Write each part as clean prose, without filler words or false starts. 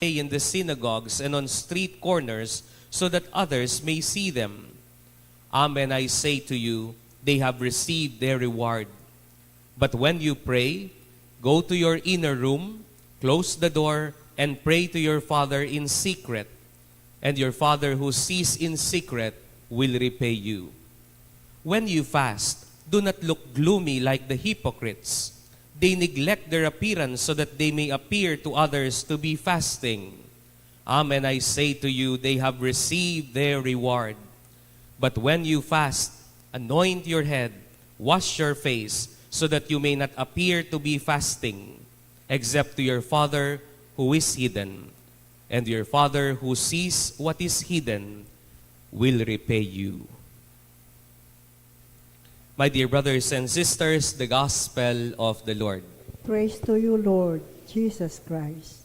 in the synagogues and on street corners so that others may see them. Amen, I say to you, they have received their reward. But when you pray, go to your inner room, close the door, and pray to your Father in secret. And your Father who sees in secret will repay you. When you fast, do not look gloomy like the hypocrites. They neglect their appearance so that they may appear to others to be fasting. Amen, I say to you, they have received their reward. But when you fast, anoint your head, wash your face, so that you may not appear to be fasting, except to your Father who is hidden. And your Father who sees what is hidden will repay you. My dear brothers and sisters, the Gospel of the Lord. Praise to you, Lord Jesus Christ.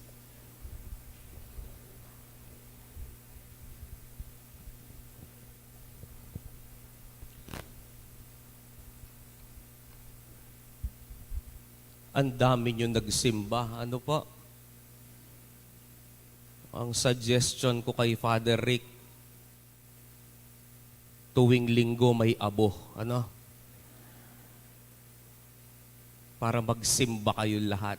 Ang dami nyo nagsimba. Ano po? Ang suggestion ko kay Father Rick, tuwing linggo may abo. Ano? Para magsimba kayo lahat.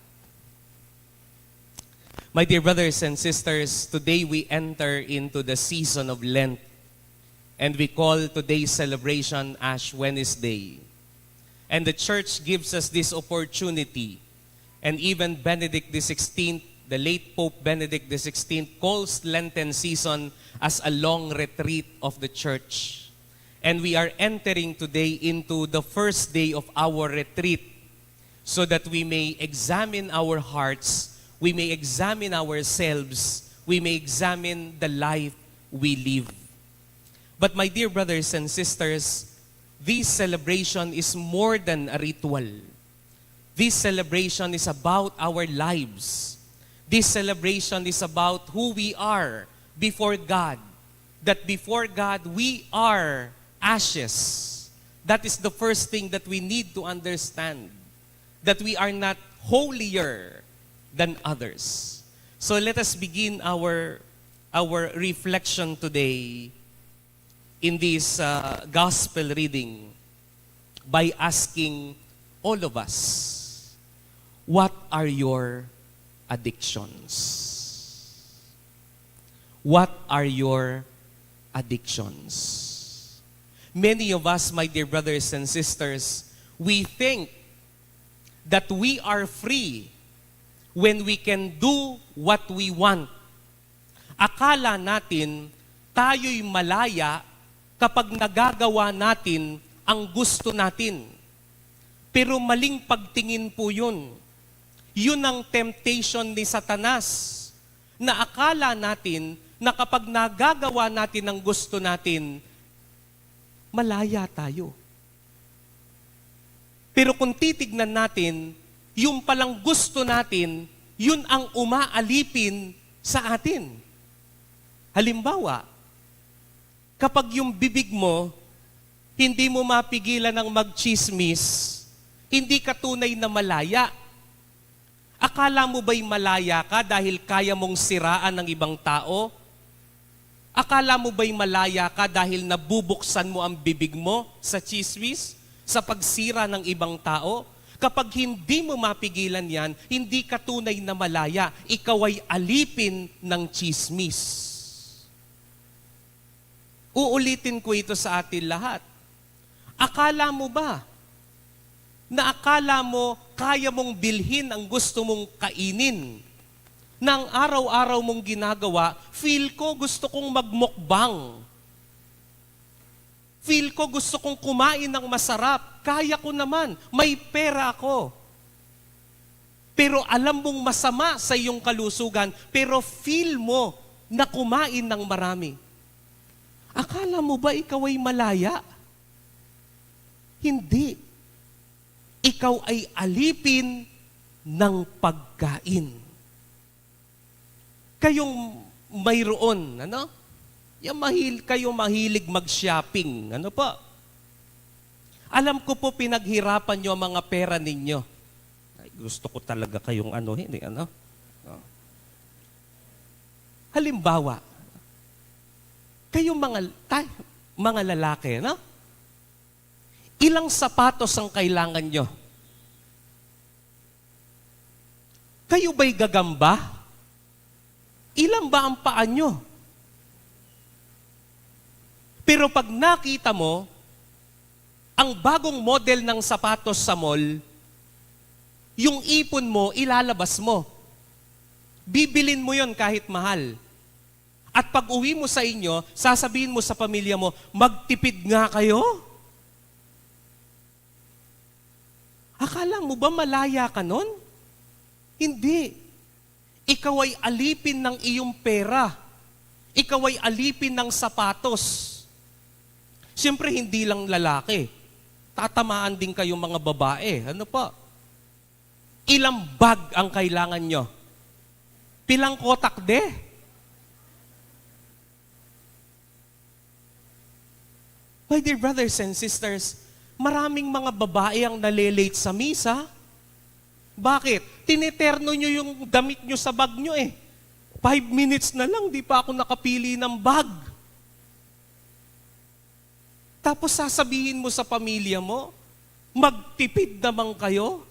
My dear brothers and sisters, today we enter into the season of Lent, and we call today's celebration Ash Wednesday. And the church gives us this opportunity, and even Benedict XVI, the late Pope Benedict XVI, calls Lenten season as a long retreat of the church. And we are entering today into the first day of our retreat, so that we may examine our hearts, we may examine ourselves, we may examine the life we live. But my dear brothers and sisters, this celebration is more than a ritual. This celebration is about our lives. This celebration is about who we are before God. That before God, we are ashes. That is the first thing that we need to understand. That we are not holier than others. So let us begin our reflection today in this gospel reading by asking all of us, what are your addictions? What are your addictions? Many of us, my dear brothers and sisters, we think that we are free when we can do what we want. Akala natin tayo'y malaya kapag nagagawa natin ang gusto natin. Pero maling pagtingin po yun. Yun ang temptation ni Satanas, na akala natin na kapag nagagawa natin ang gusto natin, malaya tayo. Pero kung titignan natin, yung palang gusto natin, yun ang umaalipin sa atin. Halimbawa, kapag yung bibig mo, hindi mo mapigilan ng magchismis, hindi ka tunay na malaya. Akala mo ba'y malaya ka dahil kaya mong siraan ng ibang tao? Akala mo ba'y malaya ka dahil nabubuksan mo ang bibig mo sa chismis? Sa pagsira ng ibang tao? Kapag hindi mo mapigilan yan, hindi ka tunay na malaya. Ikaw ay alipin ng chismis. Uulitin ko ito sa atin lahat. Akala mo ba na akala mo kaya mong bilhin ang gusto mong kainin? Nang araw-araw mong ginagawa, feel ko gusto kong magmukbang. Feel ko gusto kong kumain ng masarap. Kaya ko naman. May pera ako. Pero alam mong masama sa iyong kalusugan, pero feel mo na kumain ng marami. Akala mo ba ikaw ay malaya? Hindi. Ikaw ay alipin ng pagkain. Kayong mayroon, ano? Kayo mahilig mag-shopping. Ano po? Alam ko po pinaghirapan nyo ang mga pera ninyo. Ay, gusto ko talaga kayong ano, hindi ano? Halimbawa, kayo mga lalaki, no? Ilang sapatos ang kailangan nyo? Kayo ba'y gagamba? Ilan ba ang paa nyo? Pero pag nakita mo, ang bagong model ng sapatos sa mall, yung ipon mo, ilalabas mo. Bibilin mo yon kahit mahal. At pag uwi mo sa inyo, sasabihin mo sa pamilya mo, magtipid nga kayo? Akala mo ba malaya ka nun? Hindi. Ikaw ay alipin ng iyong pera. Ikaw ay alipin ng sapatos. Siyempre, hindi lang lalaki. Tatamaan din kayong mga babae. Ano pa? Ilang bag ang kailangan nyo? Pilang kotak de? My dear brothers and sisters, maraming mga babae ang nalilate sa misa. Bakit? Tiniterno nyo yung damit nyo sa bag nyo eh. 5 minutes na lang, di pa ako nakapili ng bag. Tapos sasabihin mo sa pamilya mo, magtipid naman kayo.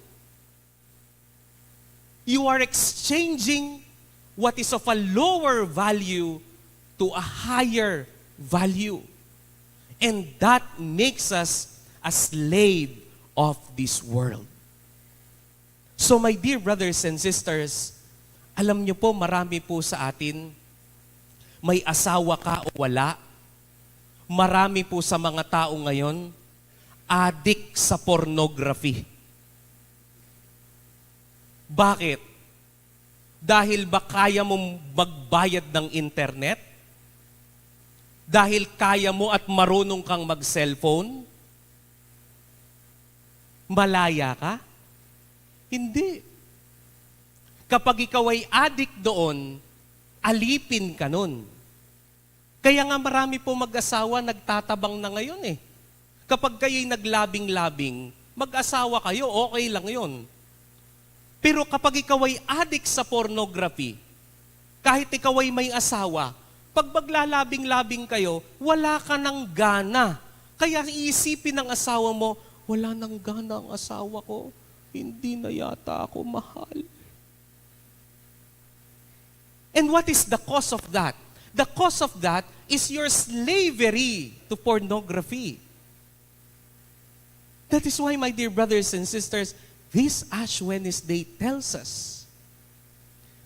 You are exchanging what is of a lower value to a higher value. And that makes us a slave of this world. So my dear brothers and sisters, alam niyo po, marami po sa atin, may asawa ka o wala, marami po sa mga tao ngayon, addict sa pornography. Bakit? Dahil ba kaya mong magbayad ng internet? Dahil kaya mo at marunong kang mag-cellphone? Malaya ka? Hindi. Kapag ikaw ay addict doon, alipin ka nun. Kaya nga marami po mag-asawa nagtatabang na ngayon eh. Kapag kayo'y naglabing-labing, mag-asawa kayo, okay lang yun. Pero kapag ikaw ay addict sa pornography, kahit ikaw ay may asawa, pag maglalabing-labing kayo, wala ka ng gana. Kaya iisipin ng asawa mo, wala nang gana ang asawa ko, hindi na yata ako mahal. And what is the cause of that? The cause of that is your slavery to pornography. That is why, my dear brothers and sisters, this Ash Wednesday tells us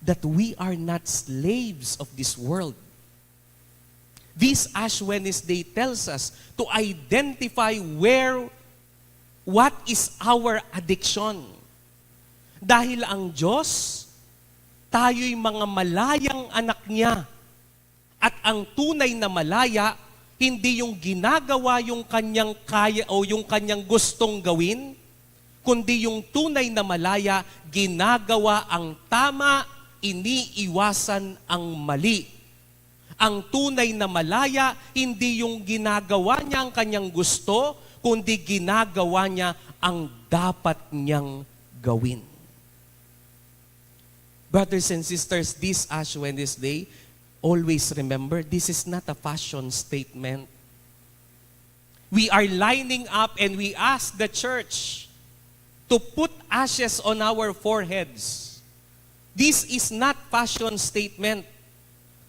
that we are not slaves of this world. This Ash Wednesday tells us to identify what is our addiction. Dahil ang Diyos, tayo'y mga malayang anak niya. At ang tunay na malaya, hindi yung ginagawa yung kanyang kaya o yung kanyang gustong gawin, kundi yung tunay na malaya, ginagawa ang tama, iniiwasan ang mali. Ang tunay na malaya, hindi yung ginagawa niya ang kanyang gusto, kundi ginagawa niya ang dapat niyang gawin. Brothers and sisters, this Ash Wednesday, always remember, this is not a fashion statement. We are lining up and we ask the church to put ashes on our foreheads. This is not fashion statement.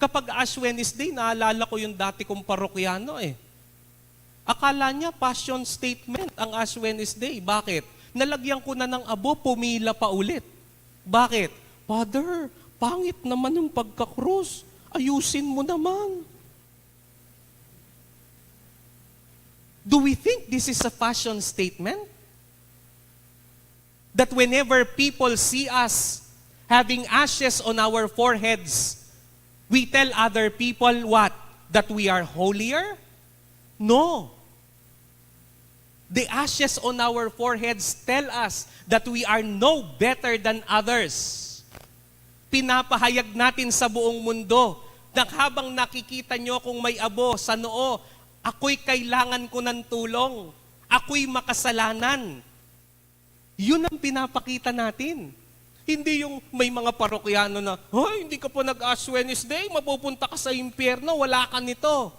Kapag Ash Wednesday, naalala ko yung dati kong parokyano eh. Akala niya fashion statement ang Ash Wednesday. Bakit? Nalagyan ko na ng abo, pumila pa ulit. Bakit? Father, pangit naman yung pagkakrus. Ayusin mo naman. Do we think this is a fashion statement? That whenever people see us having ashes on our foreheads, we tell other people what? That we are holier? No. The ashes on our foreheads tell us that we are no better than others. Pinapahayag natin sa buong mundo na habang nakikita nyo kung may abo sa noo, ako'y kailangan ko ng tulong. Ako'y makasalanan. Yun ang pinapakita natin. Hindi yung may mga parokyano na, "Hoy, hindi ka po nag-Ash Wednesday, mapupunta ka sa impyerno, wala ka nito."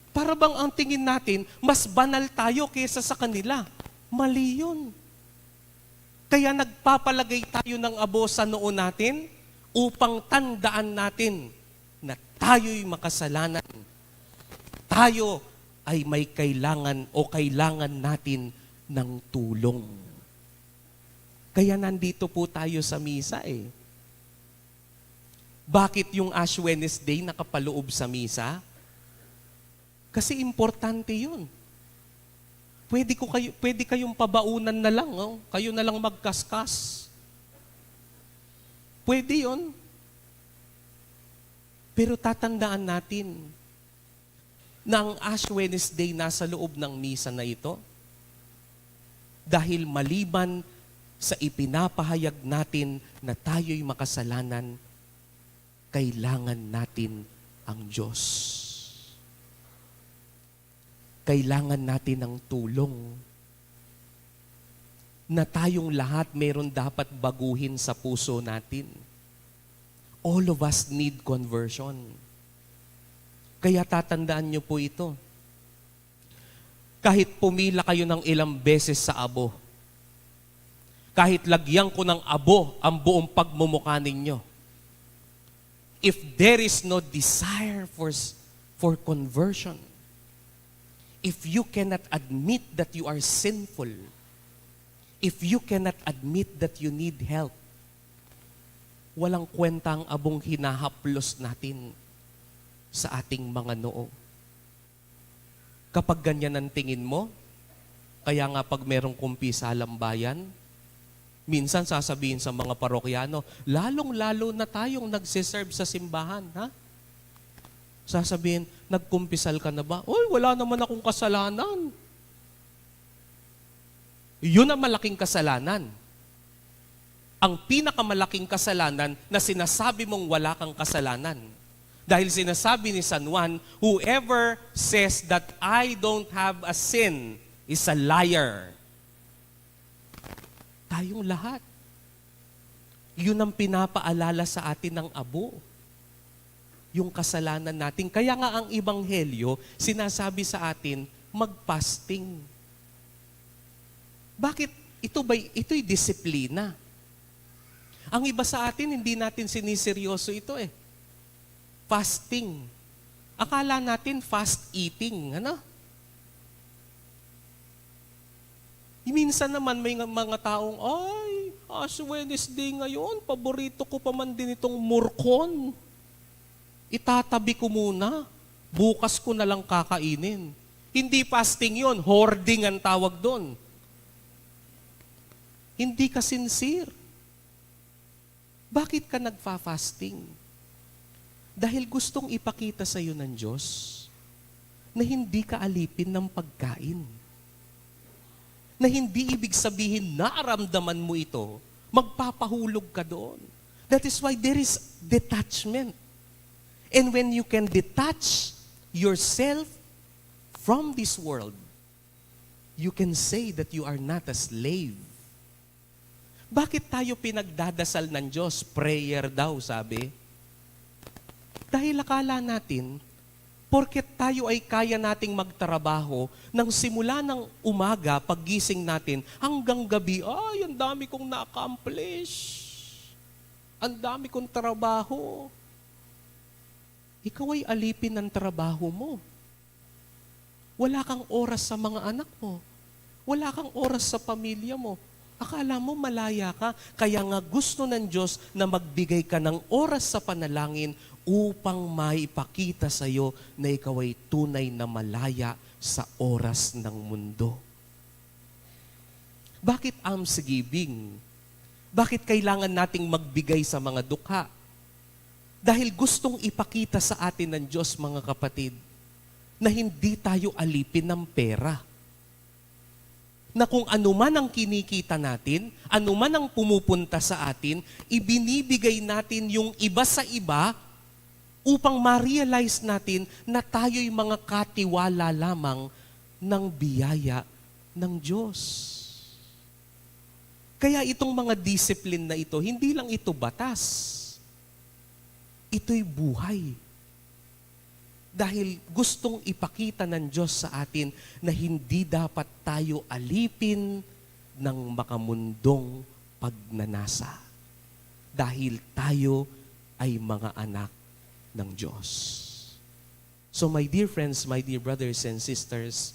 Para bang ang tingin natin, mas banal tayo kaysa sa kanila. Mali yun. Kaya nagpapalagay tayo ng abo sa noo natin upang tandaan natin na tayo'y makasalanan. Tayo ay may kailangan o kailangan natin ng tulong. Kaya nandito po tayo sa misa eh. Bakit yung Ash Wednesday nakapaloob sa misa? Kasi importante yun. Pwede kayong pabaunan na lang, oh. Kayo na lang magkaskas. Pwede yun. Pero tatandaan natin na ang Ash Wednesday nasa loob ng misa na ito dahil maliban sa ipinapahayag natin na tayo'y makasalanan, kailangan natin ang Diyos. Kailangan natin ng tulong na tayong lahat meron dapat baguhin sa puso natin. All of us need conversion. Kaya tatandaan niyo po ito. Kahit pumila kayo ng ilang beses sa abo, kahit lagyan ko ng abo ang buong pagmumukha ninyo, if there is no desire for conversion, if you cannot admit that you are sinful, if you cannot admit that you need help, walang kwenta ang abong hinahaplos natin sa ating mga noo. Kapag ganyan ang tingin mo, kaya nga pag merong kumpi sa halambayan, minsan sasabihin sa mga parokyano, lalong-lalo na tayong nagsiserve sa simbahan, ha? Sasabihin, nagkumpisal ka na ba? Uy, wala naman akong kasalanan. Yun ang malaking kasalanan. Ang pinakamalaking kasalanan na sinasabi mong wala kang kasalanan. Dahil sinasabi ni San Juan, whoever says that I don't have a sin is a liar. Tayong lahat. Yun ang pinapaalala sa atin ng abo. Yung kasalanan natin. Kaya nga ang Ebanghelyo, sinasabi sa atin, mag-fasting. Bakit? Ito'y disiplina. Ang iba sa atin, hindi natin siniseryoso ito eh. Fasting. Akala natin fast eating, ano? Minsan naman may mga taong, ay, Ash Wednesday ngayon, paborito ko pa man din itong murkon. Itatabi ko muna. Bukas ko na lang kakainin. Hindi fasting yon, hoarding ang tawag doon. Hindi ka sincere. Bakit ka nagfa-fasting? Dahil gustong ipakita sa iyo ng Diyos na hindi ka alipin ng pagkain. Na hindi ibig sabihin naaramdaman mo ito, magpapahulog ka doon. That is why there is detachment. And when you can detach yourself from this world, you can say that you are not a slave. Bakit tayo pinagdadasal ng Diyos? Prayer daw, sabi. Dahil akala natin, porket tayo ay kaya nating magtrabaho ng simula ng umaga, paggising natin, hanggang gabi, ay, ang dami kong na-accomplish. Ang dami kong trabaho. Ikaw ay alipin ng trabaho mo. Wala kang oras sa mga anak mo. Wala kang oras sa pamilya mo. Akala mo malaya ka, kaya nga gusto ng Diyos na magbigay ka ng oras sa panalangin upang maipakita sa iyo na ikaw ay tunay na malaya sa oras ng mundo. Bakit almsgiving? Bakit kailangan nating magbigay sa mga dukha? Dahil gustong ipakita sa atin ng Diyos, mga kapatid, na hindi tayo alipin ng pera. Na kung anuman ang kinikita natin, anuman ang pumupunta sa atin, ibinibigay natin yung iba sa iba upang ma-realize natin na tayo'y mga katiwala lamang ng biyaya ng Diyos. Kaya itong mga discipline na ito, hindi lang ito batas. Ito'y buhay. Dahil gustong ipakita ng Diyos sa atin na hindi dapat tayo alipin ng makamundong pagnanasa. Dahil tayo ay mga anak ng Diyos. So my dear friends, my dear brothers and sisters,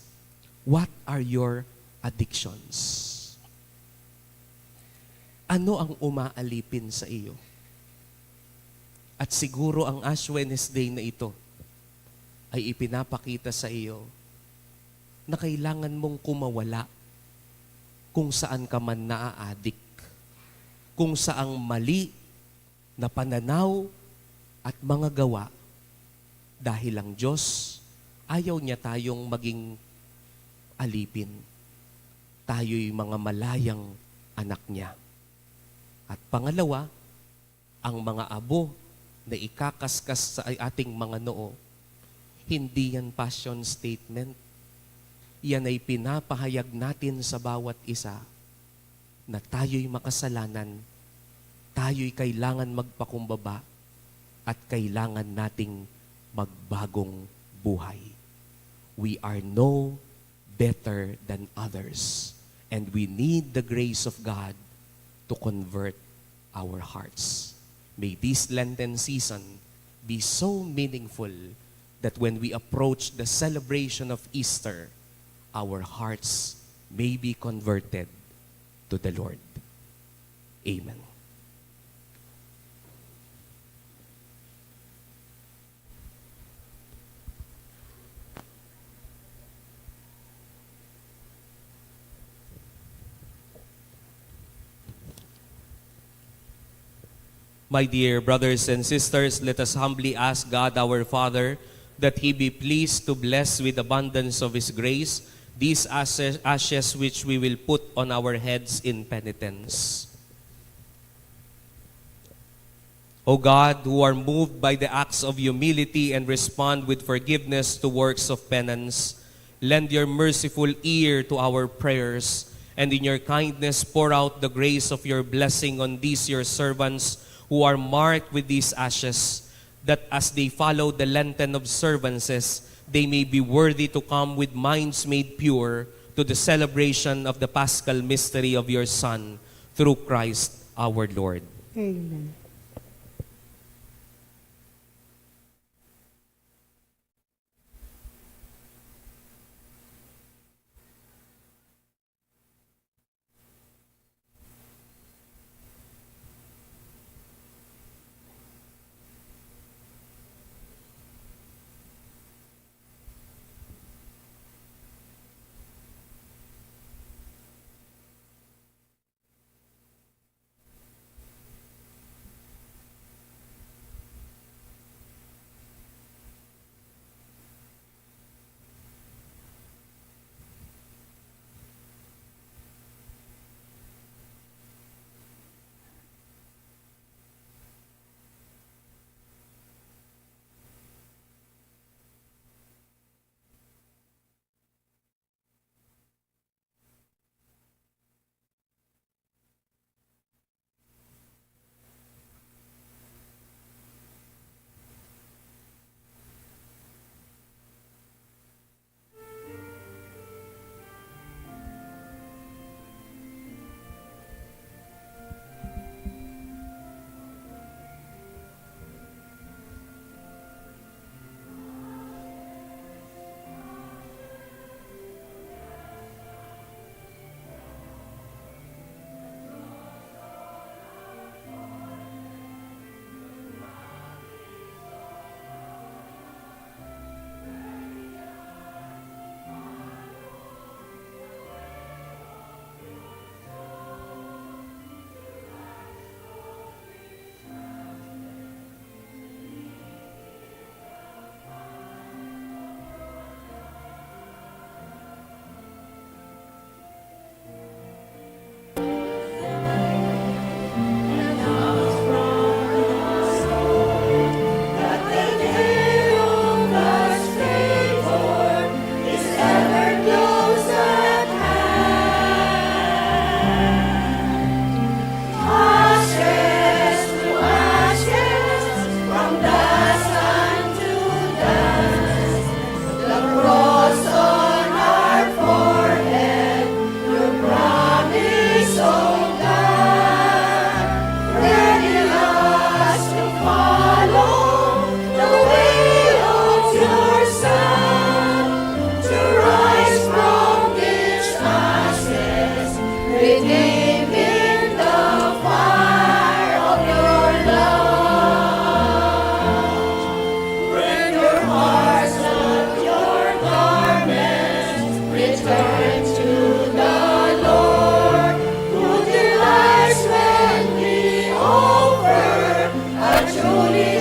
what are your addictions? Ano ang umaalipin sa iyo? At siguro ang Ash Wednesday na ito ay ipinapakita sa iyo na kailangan mong kumawala kung saan ka man naaadik, kung saang mali na pananaw at mga gawa, dahil ang Diyos ayaw niya tayong maging alipin. Tayo'y mga malayang anak niya. At pangalawa, ang mga abo na ikakaskas sa ating mga noo, hindi yan passion statement. Yan ay pinapahayag natin sa bawat isa na tayo'y makasalanan, tayo'y kailangan magpakumbaba, at kailangan nating magbagong buhay. We are no better than others, and we need the grace of God to convert our hearts. May this Lenten season be so meaningful that when we approach the celebration of Easter, our hearts may be converted to the Lord. Amen. My dear brothers and sisters, let us humbly ask God our Father that He be pleased to bless with abundance of His grace these ashes which we will put on our heads in penitence. O God, who are moved by the acts of humility and respond with forgiveness to works of penance, lend your merciful ear to our prayers, and in your kindness pour out the grace of your blessing on these your servants who are marked with these ashes, that as they follow the Lenten observances, they may be worthy to come with minds made pure to the celebration of the Paschal mystery of your Son, through Christ our Lord. Amen. Follow the way of your Son, to rise from its ashes, redeemed in the fire of your love. When your hearts love your garments, return to the Lord, who delights when we offer a truly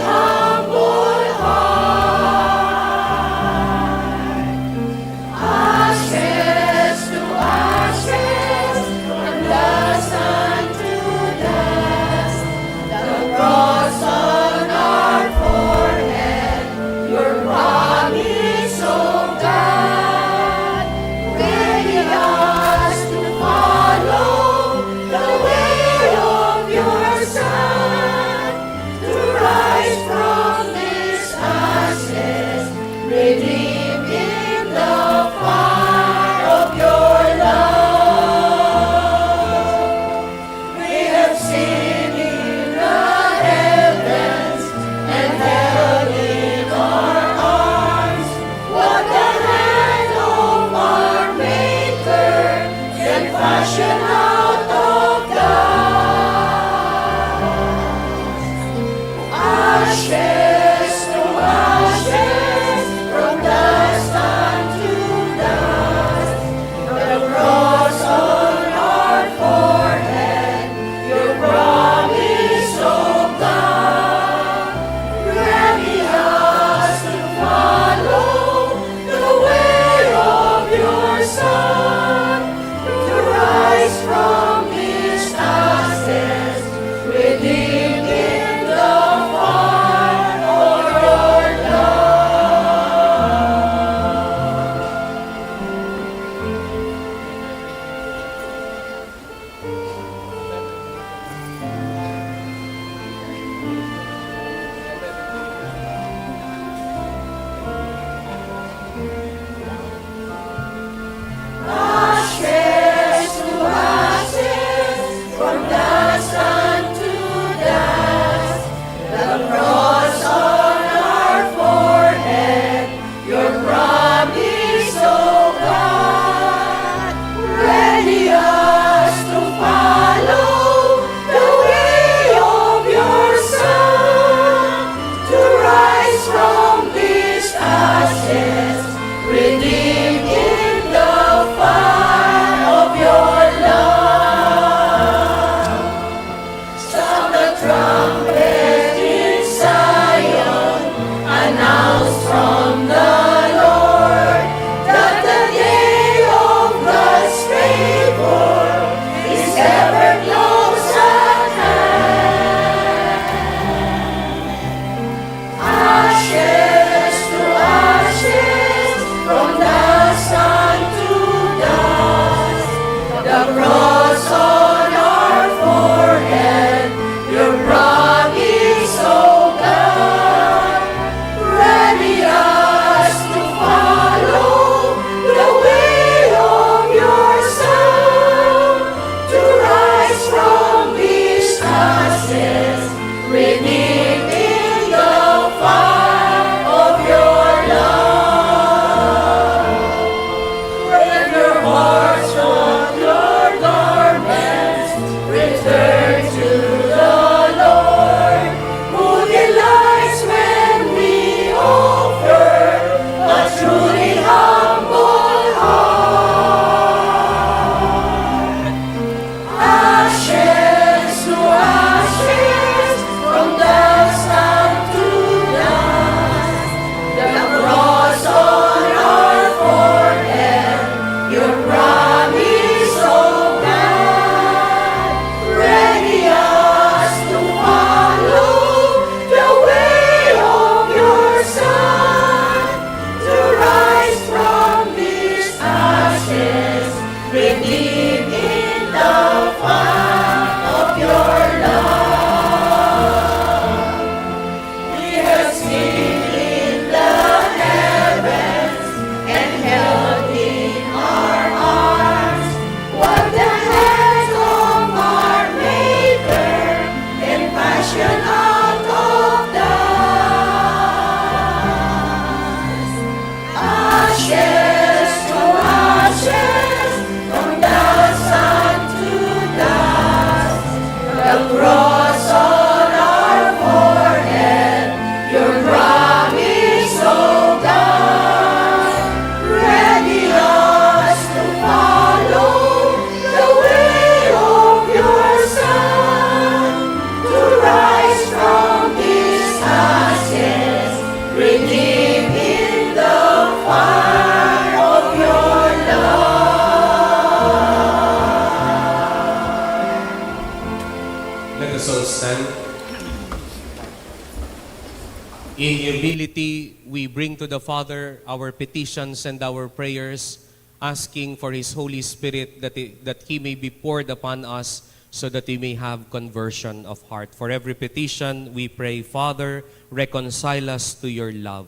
In humility, we bring to the Father our petitions and our prayers, asking for His Holy Spirit that He may be poured upon us so that we may have conversion of heart. For every petition, we pray, Father, reconcile us to your love.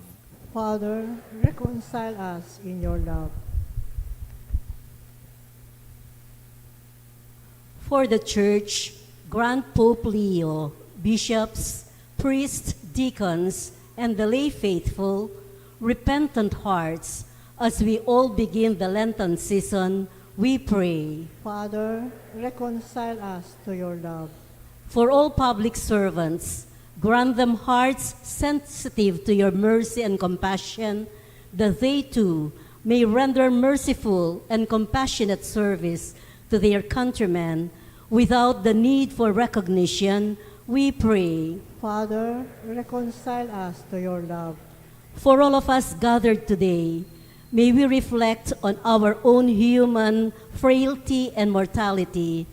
Father, reconcile us in your love. For the Church, grant Pope Leo, bishops, priests, deacons, and the lay faithful, repentant hearts, as we all begin the Lenten season, we pray. Father, reconcile us to your love. For all public servants, grant them hearts sensitive to your mercy and compassion, that they too may render merciful and compassionate service to their countrymen without the need for recognition, we pray. Father, reconcile us to your love. For all of us gathered today, may we reflect on our own human frailty and mortality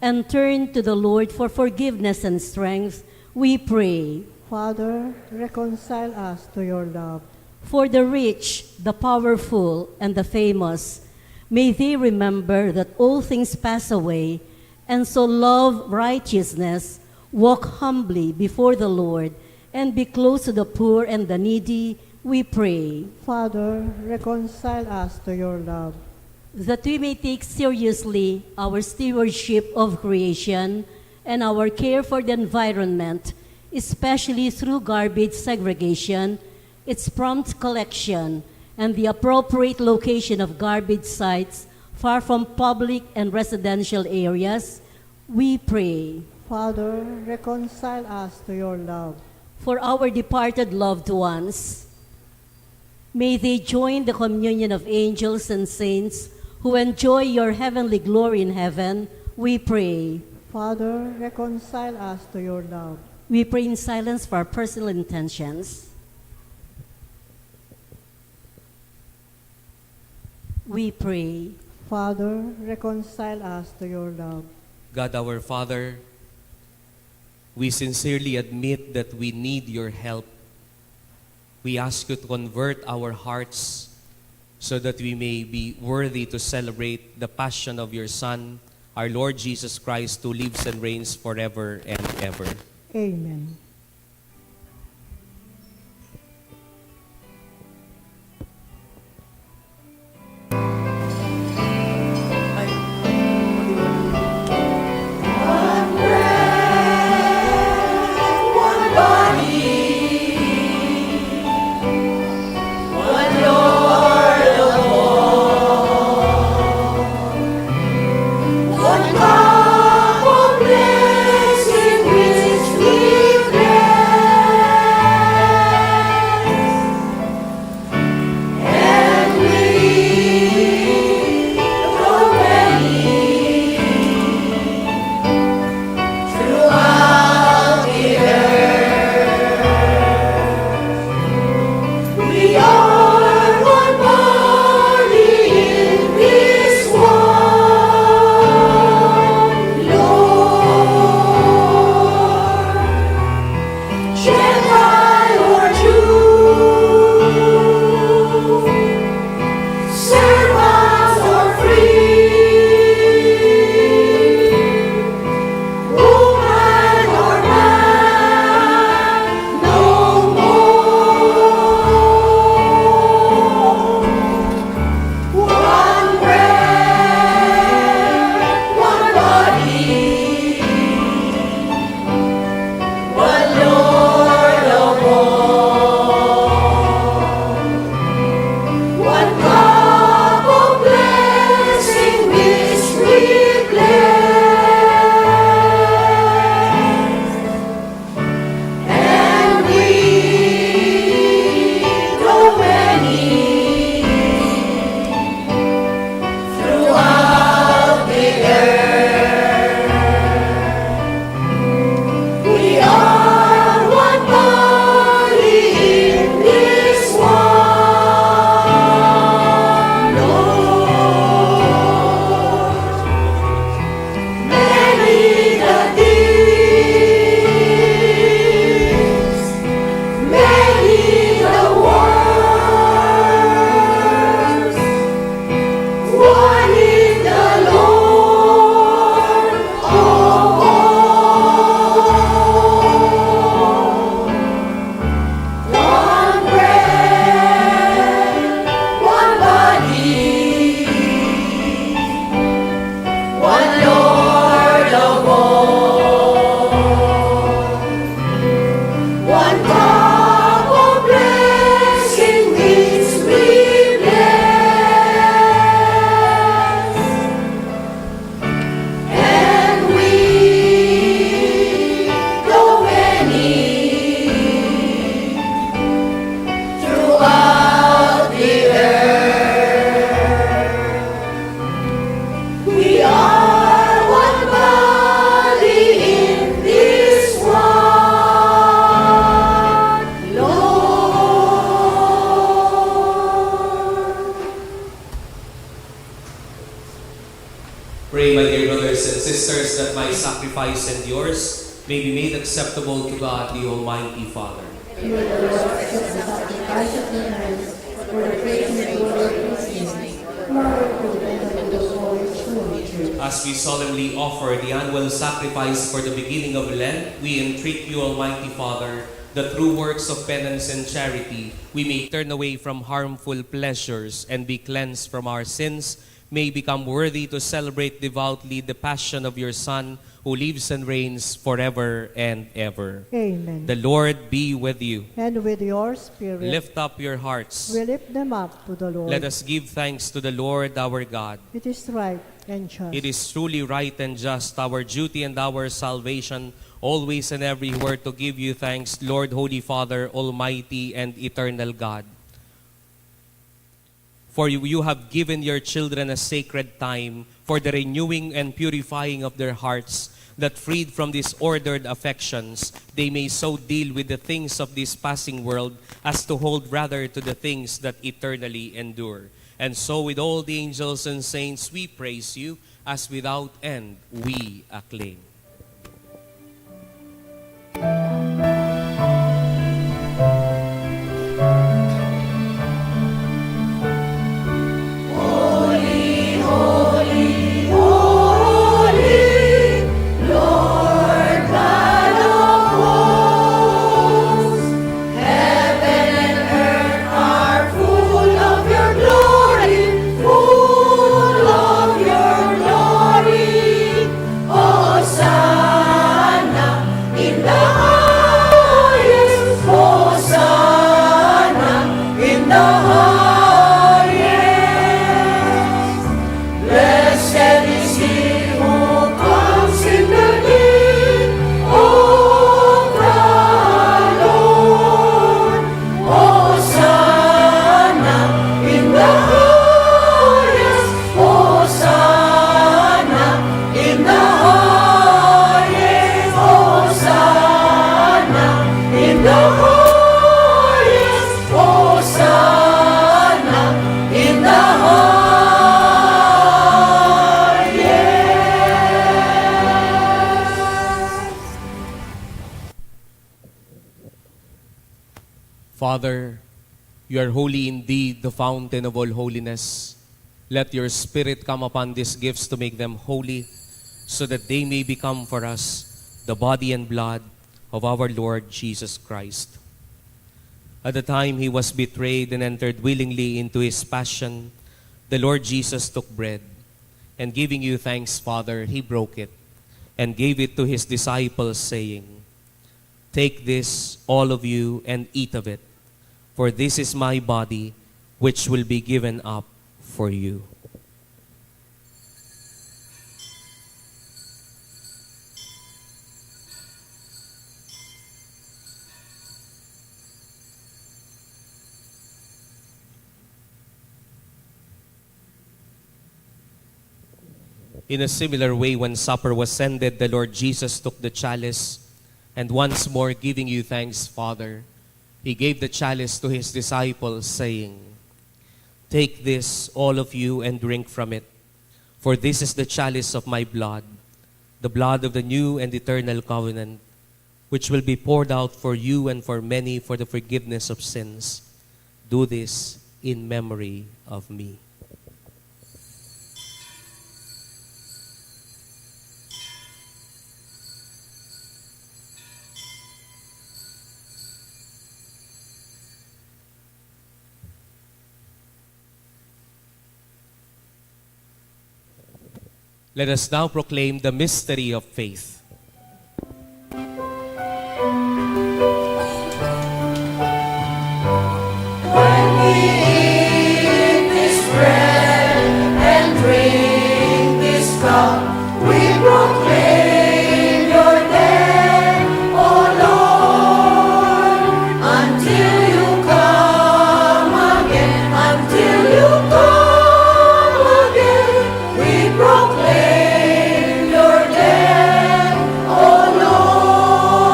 and turn to the Lord for forgiveness and strength, we pray. Father, reconcile us to your love. For the rich, the powerful, and the famous, may they remember that all things pass away, and so love righteousness, walk humbly before the Lord, and be close to the poor and the needy, we pray. Father, reconcile us to your love. That we may take seriously our stewardship of creation and our care for the environment, especially through garbage segregation, its prompt collection, and the appropriate location of garbage sites far from public and residential areas, we pray. Father, reconcile us to your love. For our departed loved ones, may they join the communion of angels and saints who enjoy your heavenly glory in heaven, we pray. Father, reconcile us to your love. We pray in silence for our personal intentions. We pray. Father, reconcile us to your love. God our Father, we sincerely admit that we need your help. We ask you to convert our hearts so that we may be worthy to celebrate the passion of your Son, our Lord Jesus Christ, who lives and reigns forever and ever. Amen. One cup of blessing which we pray. sisters, that my sacrifice and yours may be made acceptable to God, the Almighty Father. May the Lord accept the sacrifice of your hands for the praise and glory of His name, Lord, for the benefit of the Holy Church. As we solemnly offer the annual sacrifice for the beginning of Lent, we entreat you, Almighty Father, that through works of penance and charity, we may turn away from harmful pleasures and be cleansed from our sins, may become worthy to celebrate devoutly the passion of your Son, who lives and reigns forever and ever. Amen. The Lord be with you. And with your spirit, Lift up your hearts. we lift them up to the Lord. Let us give thanks to the Lord our God. It is right and just. It is truly right and just, our duty and our salvation, always and everywhere to give you thanks, Lord, Holy Father, Almighty and Eternal God. For you have given your children a sacred time for the renewing and purifying of their hearts, that freed from disordered affections, they may so deal with the things of this passing world as to hold rather to the things that eternally endure. And so with all the angels and saints we praise you, as without end we acclaim. Father, you are holy indeed, the fountain of all holiness. Let your Spirit come upon these gifts to make them holy, so that they may become for us the body and blood of our Lord Jesus Christ. At the time he was betrayed and entered willingly into his passion, the Lord Jesus took bread, and giving you thanks, Father, he broke it, and gave it to his disciples, saying, "Take this, all of you, and eat of it. For this is my body, which will be given up for you." In a similar way, when supper was ended, the Lord Jesus took the chalice, and once more giving you thanks, Father, he gave the chalice to his disciples, saying, "Take this, all of you, and drink from it. For this is the chalice of my blood, the blood of the new and eternal covenant, which will be poured out for you and for many for the forgiveness of sins. Do this in memory of me." Let us now proclaim the mystery of faith. When we eat this bread and drink this cup, we proclaim your death, O Lord, until you come again, until you come again. We proclaim your death, O Lord.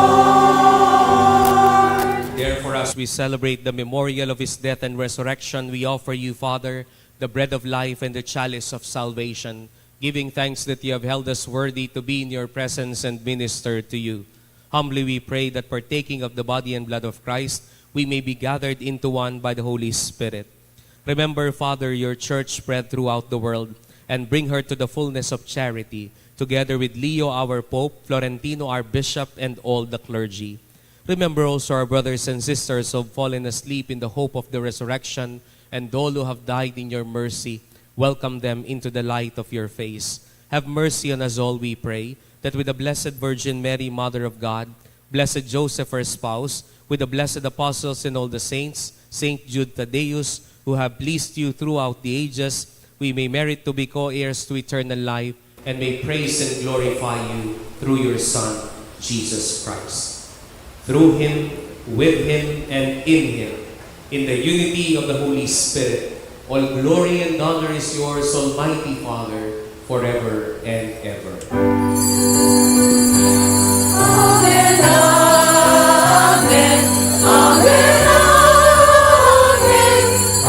Therefore, as we celebrate the memorial of his death and resurrection, we offer you, Father, the bread of life and the chalice of salvation, Giving thanks that you have held us worthy to be in your presence and minister to you. Humbly we pray that partaking of the body and blood of Christ, we may be gathered into one by the Holy Spirit. Remember, Father, your church spread throughout the world, and bring her to the fullness of charity, together with Leo, our Pope, Florentino, our Bishop, and all the clergy. Remember also our brothers and sisters who have fallen asleep in the hope of the resurrection, and all who have died in your mercy. Welcome them into the light of your face. Have mercy on us all, we pray, that with the Blessed Virgin Mary, Mother of God, Blessed Joseph, her spouse, with the blessed apostles and all the saints, Saint Jude, Thaddeus, who have pleased you throughout the ages, we may merit to be co-heirs to eternal life, and may praise and glorify you through your Son, Jesus Christ. Through him, with him, and in him, in the unity of the Holy Spirit, all glory and honor is yours, Almighty Father, forever and ever. Amen, amen, amen,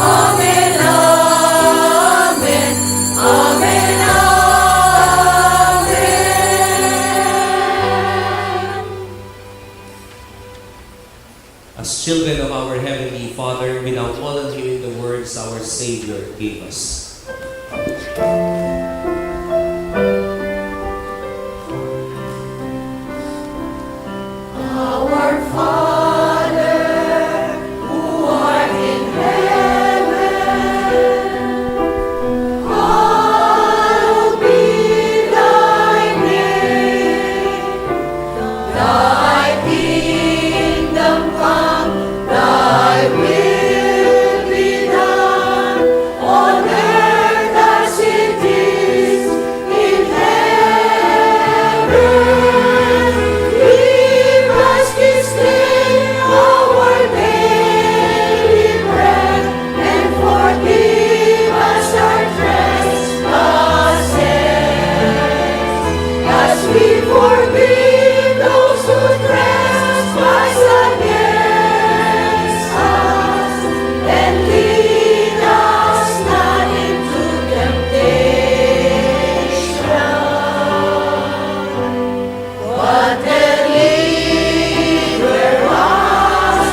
amen, amen, amen, amen. As children of our Heavenly Father, we now call on you in the words our Savior gave us. Our Father, who art in heaven, hallowed be thy name. Thy kingdom come, thy will be done, on earth as it is in heaven. Give us this day our daily bread, and forgive us our trespasses, as we forgive those who trespass against us. And lead us not into temptation, but deliver us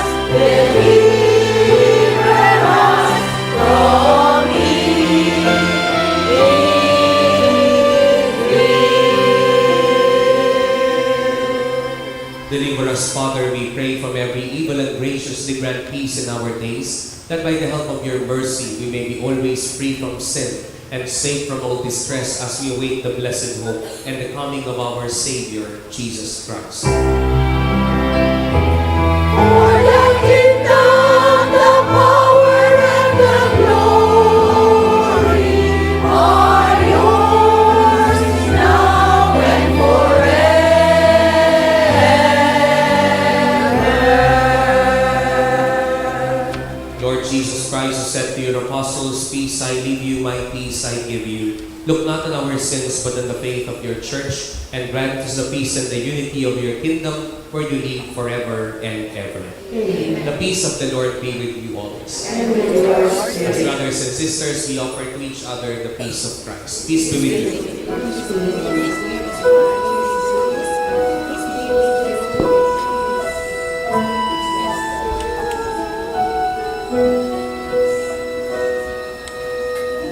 from evil. Deliver us, Father, we pray, from every evil, and graciously grant peace in our days, that by the help of your mercy we may be always free from sin and safe from all distress, as we await the blessed hope and the coming of our Savior, Jesus Christ. For the kingdom, the power, and the glory are yours, now and forever. Lord Jesus Christ, who said to your apostles, "Peace I leave you, my peace I give you," look not on our sins, but on the faith of your church, and grant us the peace and the unity of your kingdom, where you live forever and ever. Amen. The peace of the Lord be with you always. And with your spirit. As brothers and sisters, we offer to each other the peace of Christ. Peace be with you. Peace be with you.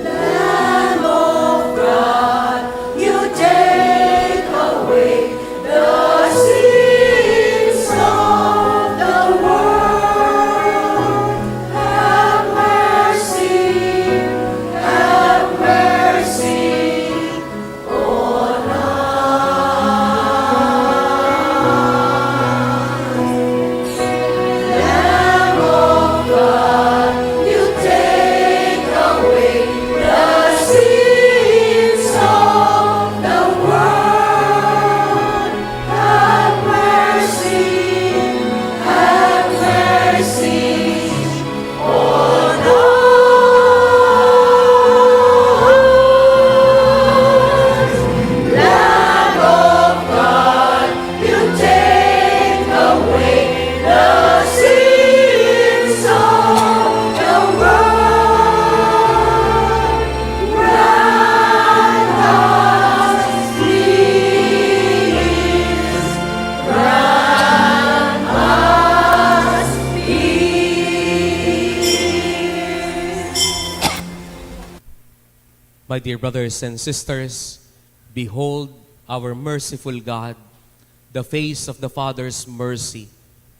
Lamb of God, you take away the sins of the world. Have mercy on us. Lamb of God, My dear brothers and sisters, behold our merciful God, the face of the Father's mercy,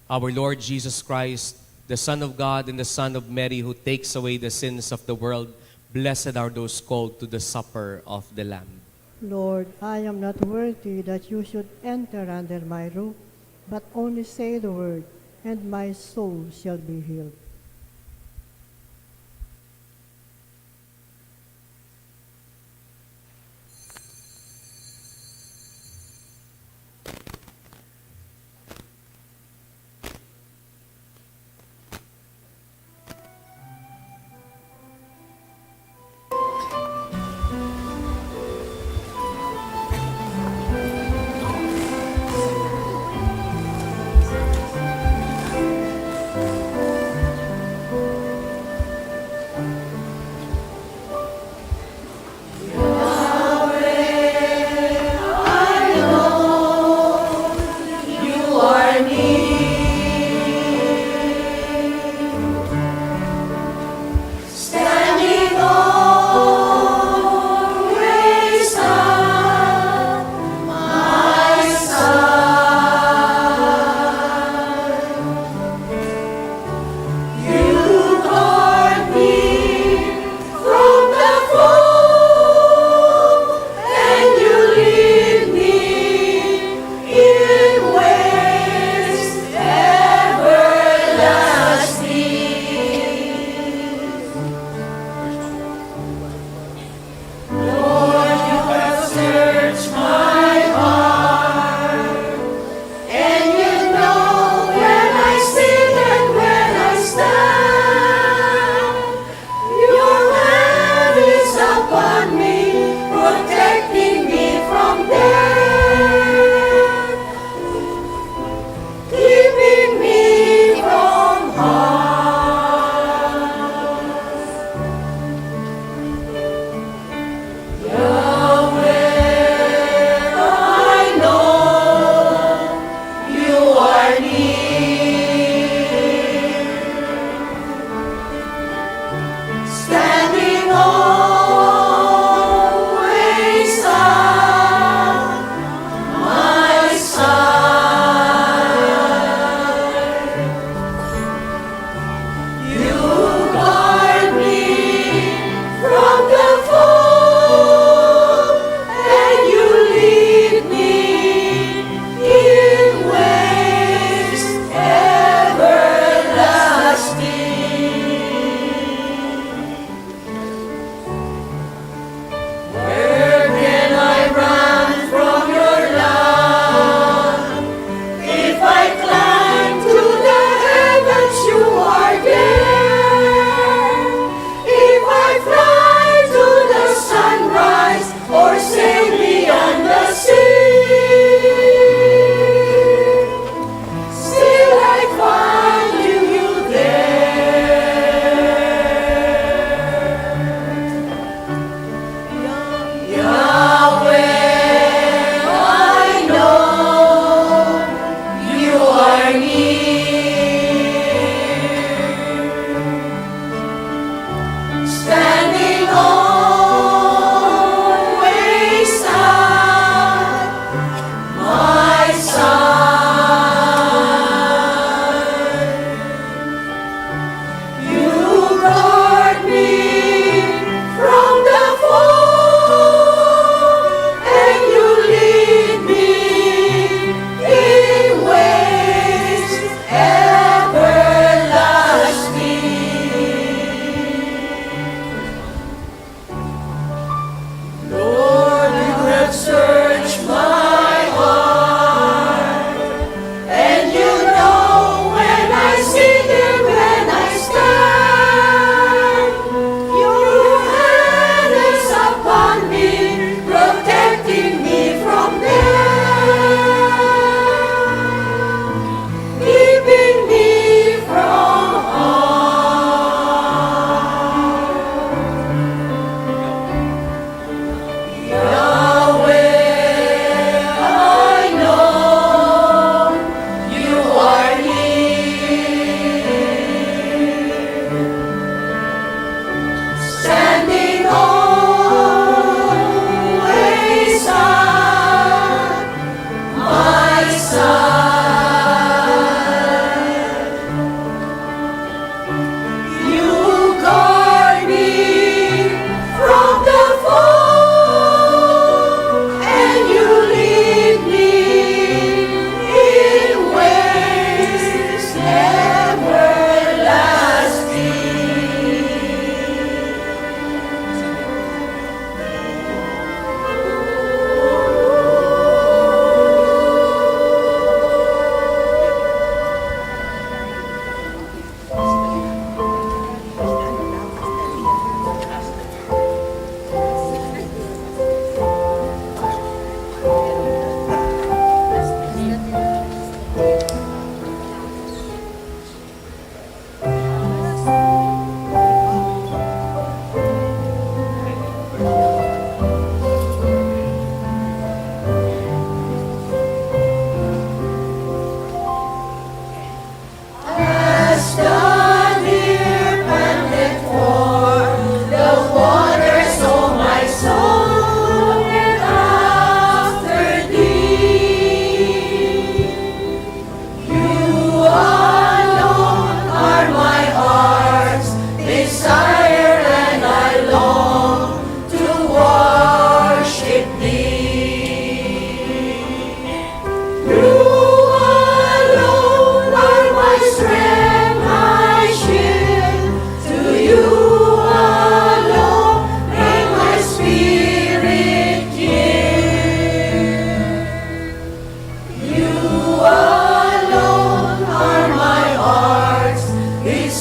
our Lord Jesus Christ, the Son of God and the Son of Mary, who takes away the sins of the world. Blessed are those called to the supper of the Lamb. Lord, I am not worthy that you should enter under my roof, but only say the word, and my soul shall be healed.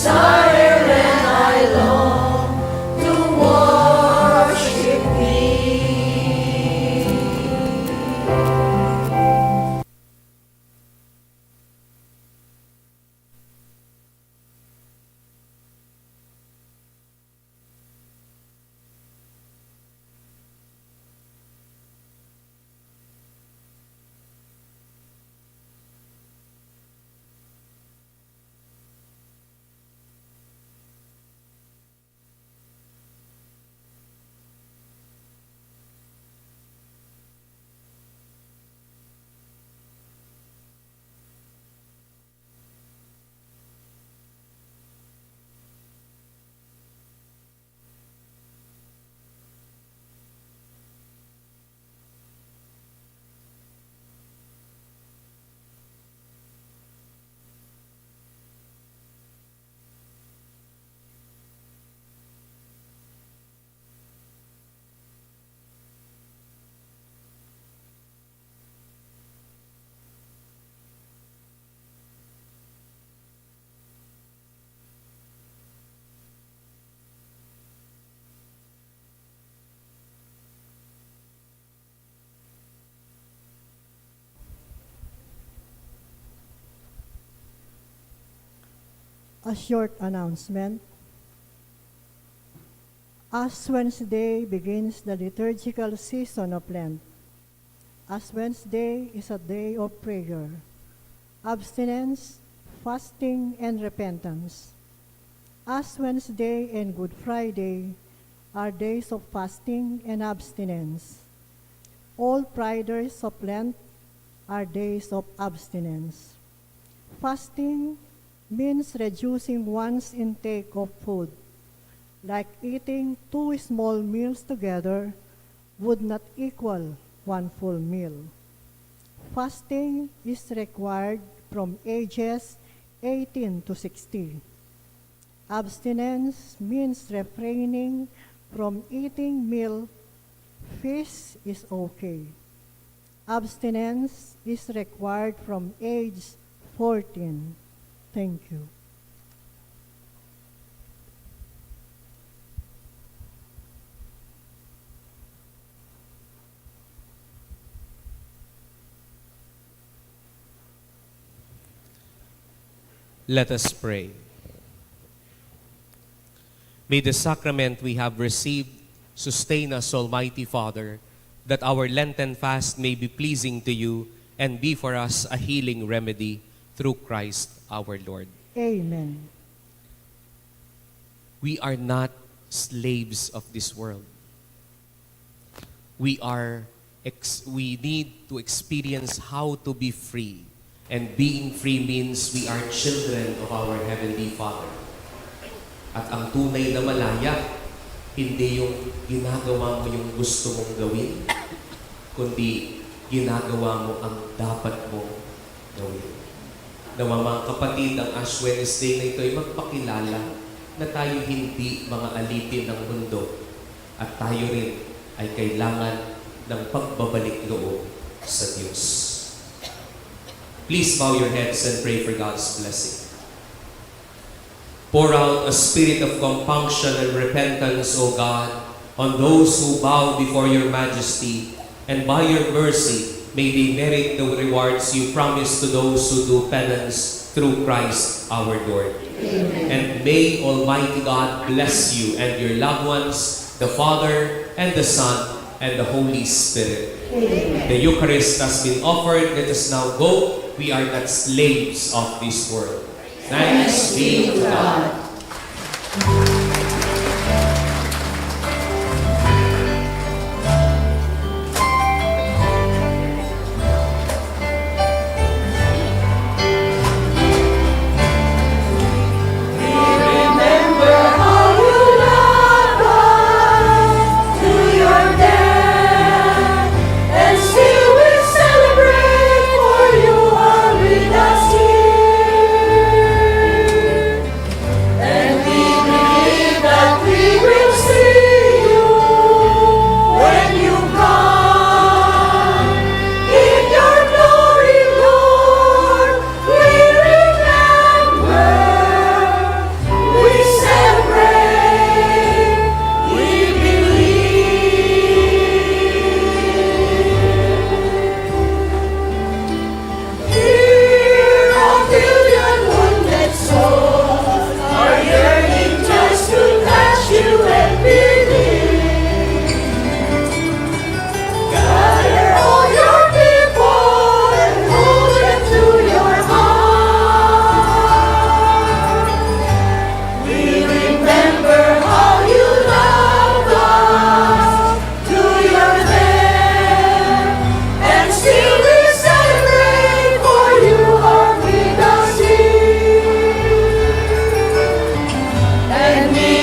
desire and I long to worship Thee. A short announcement. Ash Wednesday begins the liturgical season of Lent. Ash Wednesday is a day of prayer, abstinence, fasting, and repentance. Ash Wednesday and Good Friday are days of fasting and abstinence. All Fridays of Lent are days of abstinence. Fasting means reducing one's intake of food, like eating 2 small meals together would not equal 1 full meal. Fasting is required from ages 18 to 60. Abstinence means refraining from eating meal. Fish is okay. Abstinence is required from age 14. Thank you. Let us pray. May the sacrament we have received sustain us, Almighty Father, that our Lenten fast may be pleasing to you and be for us a healing remedy through Christ our Lord. Amen. We are not slaves of this world. We need to experience how to be free. And being free means we are children of our Heavenly Father. At ang tunay na malaya, hindi yung ginagawa mo yung gusto mong gawin, kundi ginagawa mo ang dapat mong gawin. Nawa mga kapatid, ang Ash Wednesday na ito ay magpakilala na tayo hindi mga alipin ng mundo at tayo rin ay kailangan ng pagbabalik loob sa Diyos. Please bow your heads and pray for God's blessing. Pour out a spirit of compunction and repentance, O God, on those who bow before your majesty, and by your mercy, may they merit the rewards you promise to those who do penance through Christ our Lord. Amen. And may Almighty God bless you and your loved ones, the Father and the Son and the Holy Spirit. Amen. The Eucharist has been offered. Let us now go. We are not slaves of this world. Thanks be to God. And and may